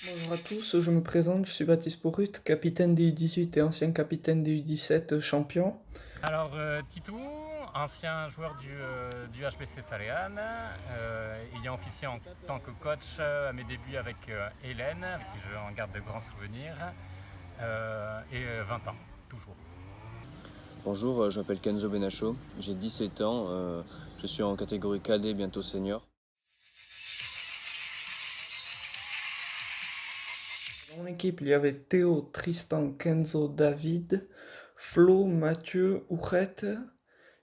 Bonjour à tous, je me présente, je suis Baptiste Porut, capitaine des U18 et ancien capitaine des U17 champion. Alors, Titou, ancien joueur du HBC Saléane, ayant officié en tant que coach à mes débuts avec Hélène, avec qui j'en garde de grands souvenirs, et 20 ans, toujours. Bonjour, je m'appelle Kenzo Benacho, j'ai 17 ans, je suis en catégorie cadet, bientôt senior. Dans mon équipe, il y avait Théo, Tristan, Kenzo, David, Flo, Mathieu, Ouchet,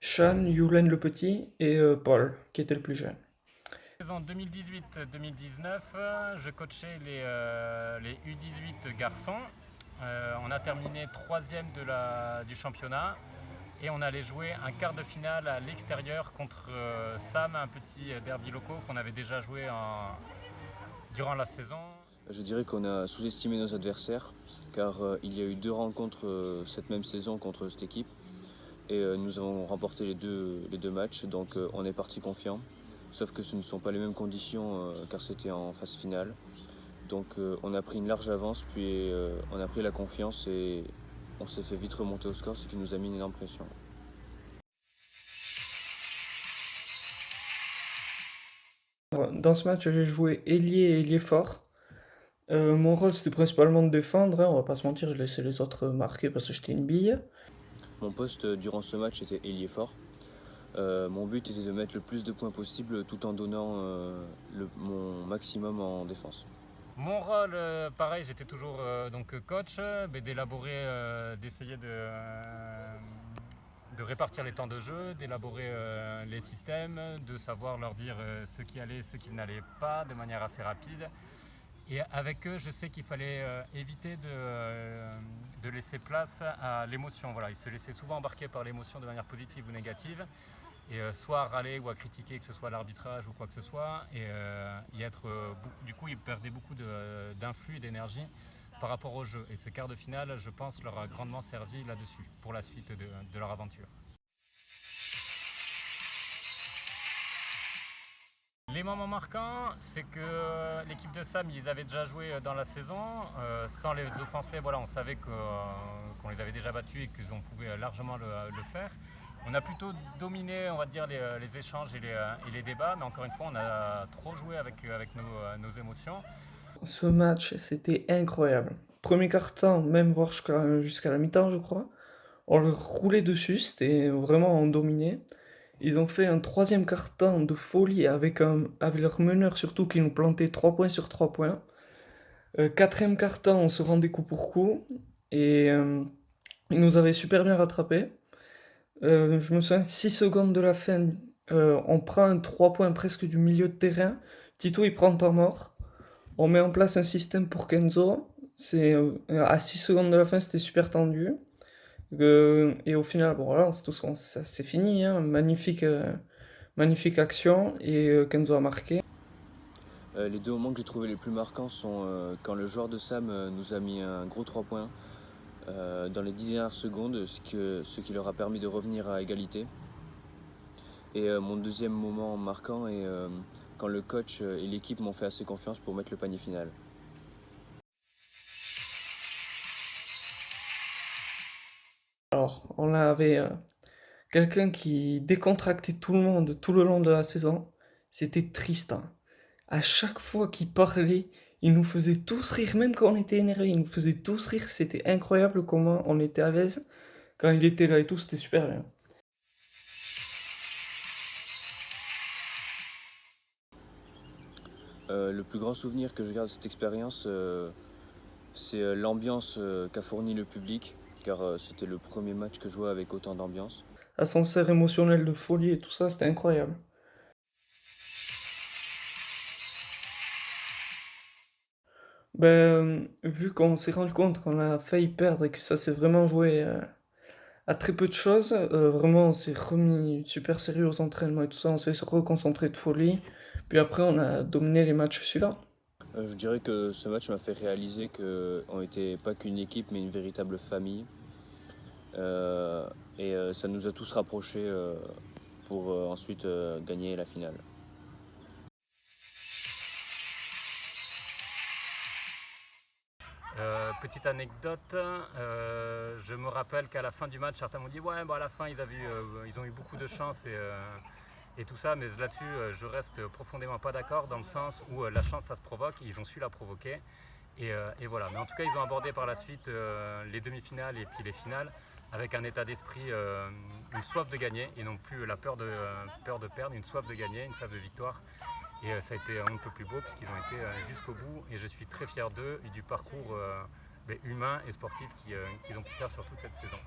Sean, Yulen le petit et Paul, qui était le plus jeune. En 2018-2019, je coachais les U18 garçons. On a terminé troisième du championnat et on allait jouer un quart de finale à l'extérieur contre Sam, un petit derby local qu'on avait déjà joué durant la saison. Je dirais qu'on a sous-estimé nos adversaires, car il y a eu deux rencontres cette même saison contre cette équipe, et nous avons remporté les deux matchs, donc on est parti confiant. Sauf que ce ne sont pas les mêmes conditions, car c'était en phase finale. Donc on a pris une large avance, puis on a pris la confiance et on s'est fait vite remonter au score, ce qui nous a mis une énorme pression. Dans ce match, j'ai joué ailier et ailier fort. Mon rôle, c'était principalement de défendre, hein, on va pas se mentir, je laissais les autres marquer parce que j'étais une bille. Mon poste durant ce match était ailier fort. Mon but était de mettre le plus de points possible tout en donnant mon maximum en défense. Mon rôle, pareil, j'étais toujours donc coach, d'élaborer, d'essayer de répartir les temps de jeu, d'élaborer les systèmes, de savoir leur dire ce qui allait, ce qui n'allait pas de manière assez rapide. Et avec eux, je sais qu'il fallait éviter de laisser place à l'émotion. Voilà, ils se laissaient souvent embarquer par l'émotion de manière positive ou négative, et soit à râler ou à critiquer, que ce soit l'arbitrage ou quoi que ce soit, et y être, du coup, ils perdaient beaucoup d'influx et d'énergie par rapport au jeu. Et ce quart de finale, je pense, leur a grandement servi là-dessus, pour la suite de leur aventure. Les moments marquants, c'est que l'équipe de Sam, ils avaient déjà joué dans la saison. Sans les offenser, voilà, on savait qu'on les avait déjà battus et qu'ils pouvaient largement le faire. On a plutôt dominé, on va dire, les échanges et les débats, mais encore une fois, on a trop joué avec nos émotions. Ce match, c'était incroyable. Premier quart-temps, même voire jusqu'à la mi-temps, je crois. On leur roulait dessus, c'était vraiment en dominé. Ils ont fait un troisième quart-temps de folie avec leur meneur surtout qui nous plantait 3 points sur 3 points. Quatrième quart-temps, on se rendait coup pour coup et ils nous avaient super bien rattrapés. Je me souviens, 6 secondes de la fin, on prend un 3 points presque du milieu de terrain. Tito il prend temps mort. On met en place un système pour Kenzo. À 6 secondes de la fin, c'était super tendu. Et au final, bon voilà, c'est fini, hein. Magnifique action et Kenzo a marqué. Les deux moments que j'ai trouvé les plus marquants sont quand le joueur de Sam nous a mis un gros 3 points dans les 10 dernières secondes, ce qui leur a permis de revenir à égalité. Et mon deuxième moment marquant est quand le coach et l'équipe m'ont fait assez confiance pour mettre le panier final. Alors, on avait quelqu'un qui décontractait tout le monde tout le long de la saison. C'était Tristan. À chaque fois qu'il parlait, il nous faisait tous rire, même quand on était énervé, il nous faisait tous rire. C'était incroyable comment on était à l'aise quand il était là et tout, c'était super bien. Le plus grand souvenir que je garde de cette expérience, c'est l'ambiance qu'a fourni le public, car c'était le premier match que je jouais avec autant d'ambiance. Ascenseur émotionnel de folie et tout ça, c'était incroyable. Ben, vu qu'on s'est rendu compte qu'on a failli perdre et que ça s'est vraiment joué à très peu de choses, vraiment on s'est remis super sérieux aux entraînements et tout ça, on s'est reconcentré de folie. Puis après, on a dominé les matchs suivants. Je dirais que ce match m'a fait réaliser qu'on n'était pas qu'une équipe, mais une véritable famille. Euh, et ça nous a tous rapprochés pour ensuite gagner la finale. Petite anecdote, je me rappelle qu'à la fin du match, certains m'ont dit ouais, à la fin ils ont eu beaucoup de chance et tout ça, mais là-dessus je reste profondément pas d'accord dans le sens où la chance ça se provoque, ils ont su la provoquer et voilà. Mais en tout cas ils ont abordé par la suite les demi-finales et puis les finales avec un état d'esprit, une soif de gagner et non plus la peur de perdre, une soif de gagner, une soif de victoire. Et ça a été un peu plus beau puisqu'ils ont été jusqu'au bout et je suis très fier d'eux et du parcours humain et sportif qu'ils ont pu faire sur toute cette saison.